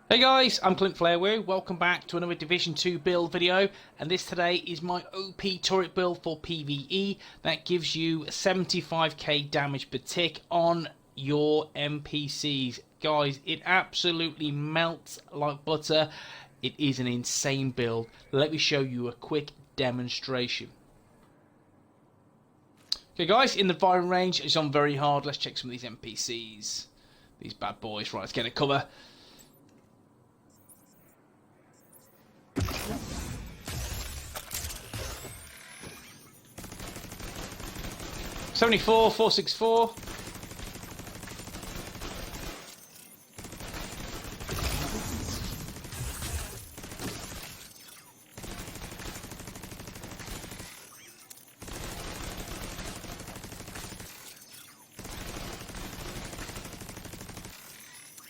Hey guys, I'm TU5. Welcome back to another Division 2 build video, and this today is my OP turret build for PvE that gives you 75k damage per tick on your NPCs. Guys, it absolutely melts like butter. It is an insane build. Let me show you a quick demonstration. Okay guys, in the firing range, it's on very hard. Let's check some of these NPCs. These bad boys. Right, let's get a cover. 74, 464.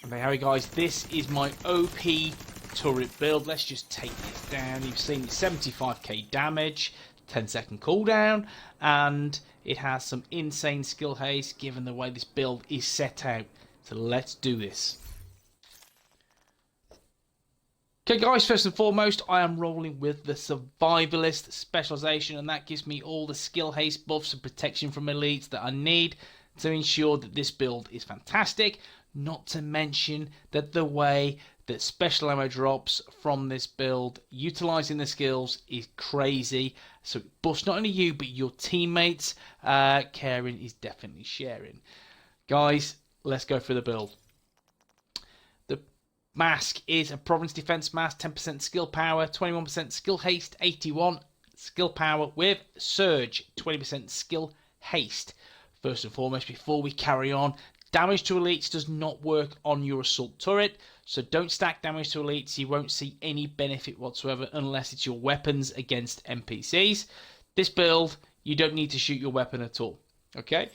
Okay, Harry guys, this is my OP turret build. Let's just take this down. You've seen 75k damage, 10-second cooldown, and it has some insane skill haste given the way this build is set out. So let's do this. Okay guys, first and foremost, I am rolling with the survivalist specialization, and that gives me all the skill haste buffs and protection from elites that I need to ensure that this build is fantastic. Not to mention that the way that special ammo drops from this build, utilizing the skills, is crazy. So it buffs not only you, but your teammates. Caring is definitely sharing. Guys, let's go through the build. The mask is a province defense mask, 10% skill power, 21% skill haste, 81 skill power with surge, 20% skill haste. First and foremost, before we carry on, damage to elites does not work on your assault turret, so don't stack damage to elites. You won't see any benefit whatsoever unless it's your weapons against NPCs. This build, you don't need to shoot your weapon at all. Okay.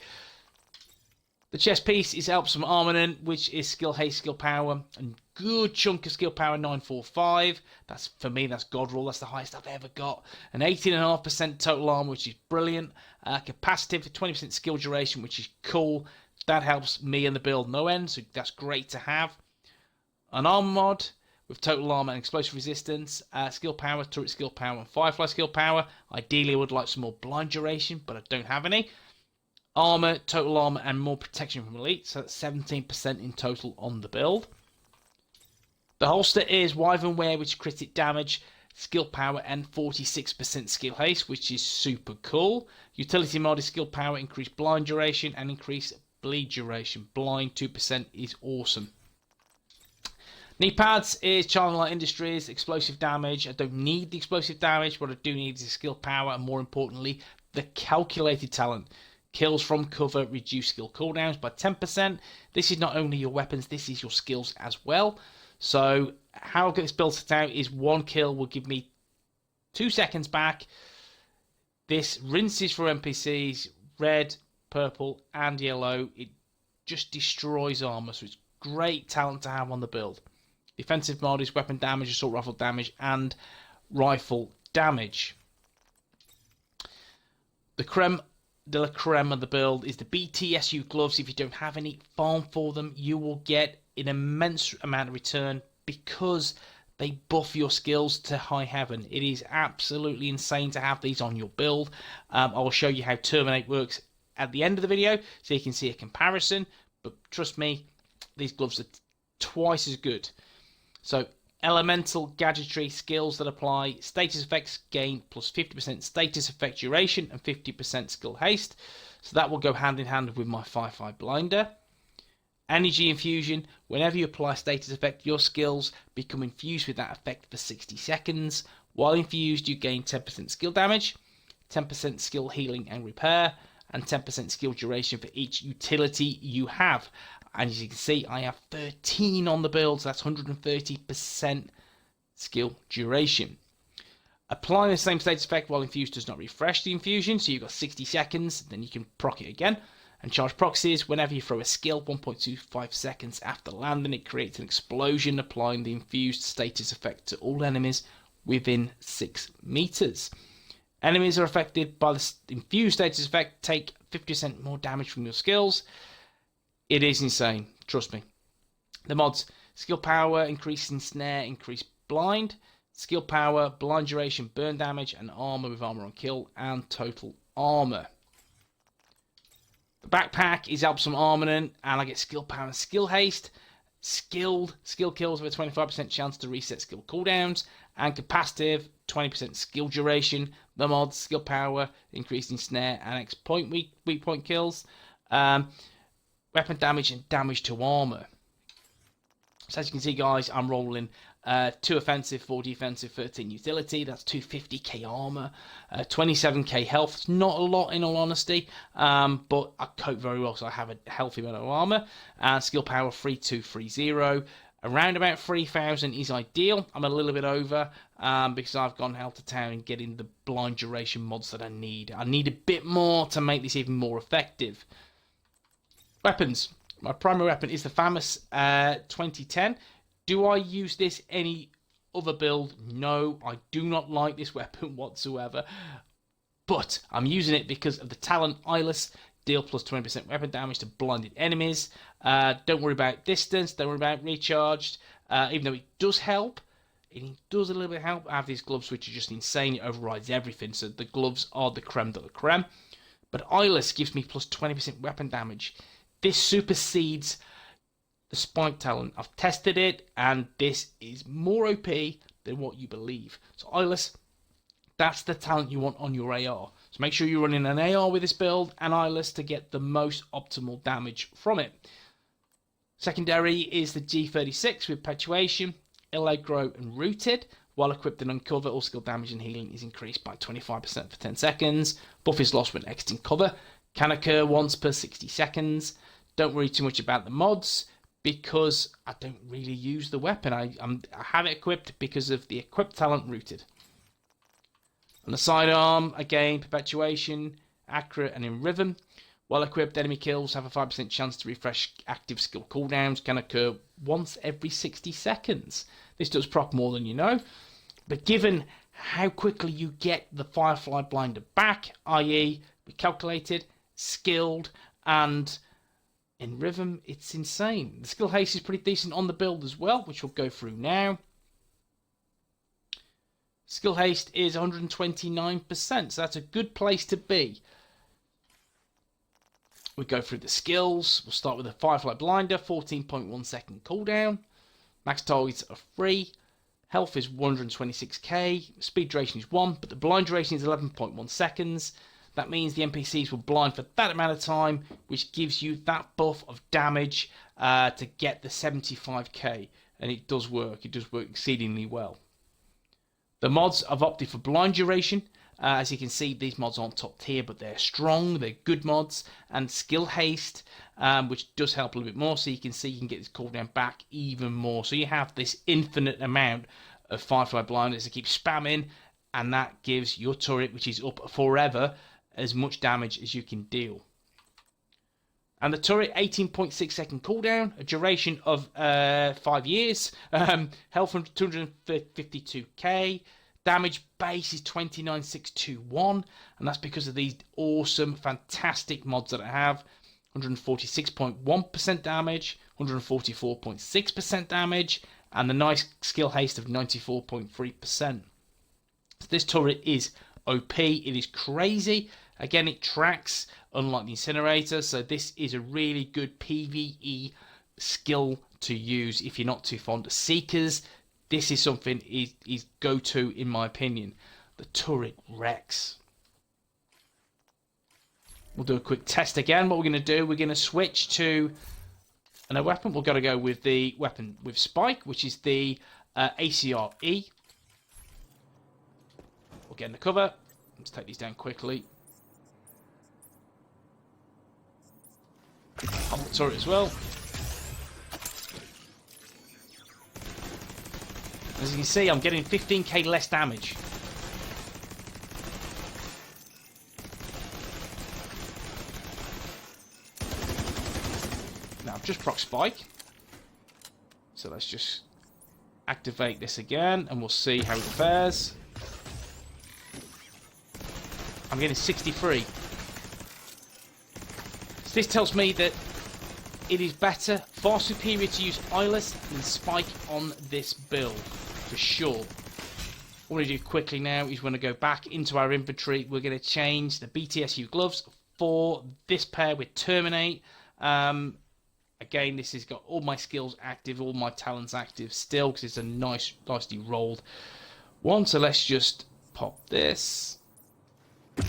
The chest piece is helps from armament, which is skill haste, skill power, and good chunk of skill power, 945. That's for me, that's God roll. That's the highest I've ever got. An 18.5% total armor, which is brilliant. Capacitive for 20% skill duration, which is cool. That helps me in the build no end, so that's great to have. An armor mod with total armor and explosive resistance, skill power, turret skill power, and firefly skill power. Ideally, I would like some more blind duration, but I don't have any. Armor, total armor, and more protection from elite, so that's 17% in total on the build. The holster is Wyvern Wear, which critic damage, skill power, and 46% skill haste, which is super cool. Utility mod is skill power, increase blind duration, and increase bleed duration. Blind 2% is awesome. Knee pads is Charming Light Industries, explosive damage. I don't need the explosive damage. What I do need is skill power, and more importantly, the calculated talent. Kills from cover reduce skill cooldowns by 10%. This is not only your weapons, this is your skills as well. So how I get this build set out is one kill will give me 2 seconds back. This rinses for NPCs, red, purple, and yellow. It just destroys armor, so it's great talent to have on the build. Defensive mod is weapon damage, assault rifle damage, and rifle damage. The creme de la creme of the build is the BTSU gloves. If you don't have any, farm for them. You will get an immense amount of return because they buff your skills to high heaven. It is absolutely insane to have these on your build. I will show you how Terminate works at the end of the video so you can see a comparison, but trust me, these gloves are twice as good. So elemental gadgetry skills that apply status effects gain plus 50% status effect duration and 50% skill haste, so that will go hand in hand with my Firefly blinder. Energy infusion, whenever you apply status effect, your skills become infused with that effect for 60 seconds. While infused, you gain 10% skill damage, 10% skill healing and repair, and 10% skill duration for each utility you have. And as you can see, I have 13 on the build, so that's 130% skill duration. Applying the same status effect while infused does not refresh the infusion, so you've got 60 seconds, then you can proc it again. And charge proxies, whenever you throw a skill, 1.25 seconds after landing, it creates an explosion, applying the infused status effect to all enemies within 6 meters. Enemies are affected by the infused status effect, take 50% more damage from your skills. It is insane, trust me. The mods Skill power, increasing snare, increased blind. Skill power, blind duration, burn damage, and armor with armor on kill, and total armor. The backpack is some armament, and I get skill power and skill haste. Skilled skill kills with a 25% chance to reset skill cooldowns, and capacitive 20% skill duration. The mods skill power, increasing snare, and X point weak point kills. Weapon damage and damage to armor. So as you can see, guys, I'm rolling 2 offensive, 4 defensive, 13 utility. That's 250k armor, 27k health. It's not a lot in all honesty, but I cope very well, so I have a healthy amount of armor. And skill power 3230. Around about 3000 is ideal. I'm a little bit over because I've gone hell to town in getting the blind duration mods that I need. I need a bit more to make this even more effective. Weapons. My primary weapon is the famous 2010. Do I use this any other build? No, I do not like this weapon whatsoever. But I'm using it because of the talent Eyeless. Deal plus 20% weapon damage to blinded enemies. Don't worry about distance. Don't worry about recharged. Even though it does help. It does a little bit help. I have these gloves which are just insane. It overrides everything. So the gloves are the creme de la creme. But Eyeless gives me plus 20% weapon damage. This supersedes the Spike talent. I've tested it, and this is more OP than what you believe. So Eyeless, that's the talent you want on your AR. So make sure you're running an AR with this build and Eyeless to get the most optimal damage from it. Secondary is the G36 with Perpetuation, Allegro, and Rooted. While equipped and uncover, all skill damage and healing is increased by 25% for 10 seconds. Buff is lost when exiting cover. Can occur once per 60 seconds. Don't worry too much about the mods because I don't really use the weapon. I have it equipped because of the equipped talent Rooted. On the sidearm, again, Perpetuation, Accurate, and in Rhythm. While equipped, enemy kills have a 5% chance to refresh active skill cooldowns. Can occur once every 60 seconds. This does proc more than you know. But given how quickly you get the Firefly Blinder back, i.e. we calculated, skilled, and in Rhythm, it's insane. The skill haste is pretty decent on the build as well, which we'll go through now. Skill haste is 129%, so that's a good place to be. We go through the skills. We'll start with the Firefly Blinder, 14.1 second cooldown. Max targets are 3. Health is 126k. Speed duration is 1, but the blind duration is 11.1 seconds. That means the NPCs will blind for that amount of time, which gives you that buff of damage to get the 75k. And it does work. It does work exceedingly well. The mods I've opted for blind duration. As you can see, these mods aren't top tier, but they're strong. They're good mods. And skill haste, which does help a little bit more. So you can see you can get this cooldown back even more. So you have this infinite amount of Firefly blinders to keep spamming. And that gives your turret, which is up forever, as much damage as you can deal. And the turret, 18.6 second cooldown, a duration of 5 years, health from 252k, damage base is 29621, and that's because of these awesome, fantastic mods that I have. 146.1% damage, 144.6% damage, and the nice skill haste of 94.3%. So this turret is OP, it is crazy. Again, it tracks, unlike the Incinerator, so this is a really good PvE skill to use if you're not too fond of Seekers. This is something is go-to in my opinion. The turret wrecks. We'll do a quick test again. What we're going to do, we're going to switch to another weapon. We're going to go with the weapon with Spike, which is the ACRE. We'll get in the cover. Let's take these down quickly. Pop the turret as well. As you can see, I'm getting 15k less damage. Now I've just proc Spike. So let's just activate this again and we'll see how it fares. I'm getting 63. So this tells me that it is better, far superior to use eyeless than spike on this build, for sure. What we're going to do quickly now is we're going to go back into our inventory. We're going to change the BTSU gloves for this pair with Terminate. Again, this has got all my skills active, all my talents active still, because it's a nicely rolled one. So let's just pop this. As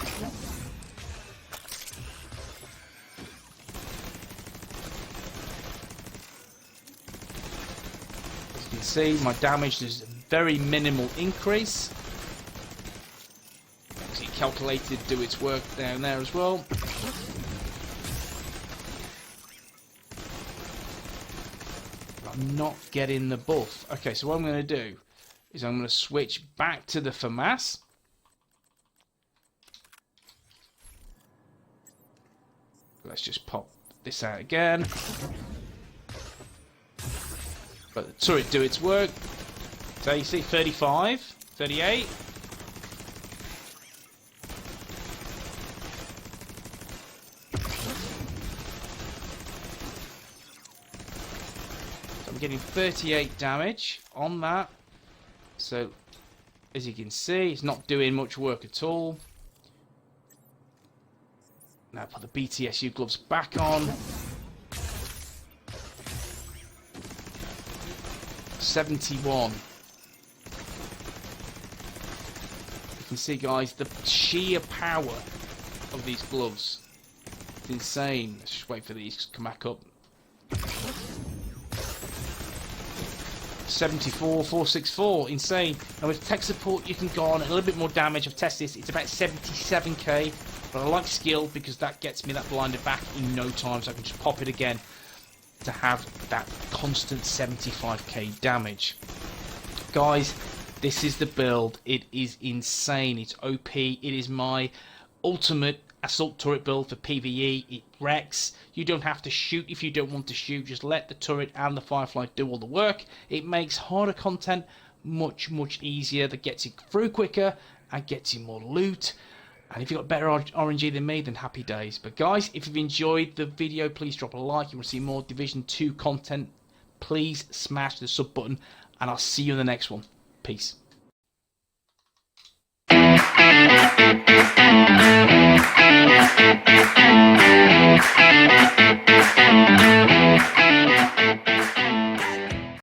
you can see, my damage is a very minimal increase. See, calculated do its work down there as well. I'm not getting the buff. Okay, so what I'm going to do is I'm going to switch back to the FAMAS. Let's just pop this out again. But the turret do its work. So you see 35, 38. I'm getting 38 damage on that. So as you can see, it's not doing much work at all. Now put the BTSU gloves back on. 71. You can see, guys, the sheer power of these gloves. It's insane. Let's just wait for these to come back up. 74, 464, insane. And with tech support you can go on a little bit more damage. I've tested this, it's about 77k, but I like skill because that gets me that blinded back in no time, so I can just pop it again to have that constant 75k damage. Guys, this is the build. It is insane. It's OP. It is my ultimate assault turret build for PvE. It wrecks. You don't have to shoot if you don't want to shoot. Just let the turret and the Firefly do all the work. It makes harder content much easier. That gets you through quicker and gets you more loot. And if you've got better RNG than me, then happy days. But guys, if you've enjoyed the video, please drop a like. You want to see more Division 2 content, please smash the sub button. And I'll see you in the next one. Peace.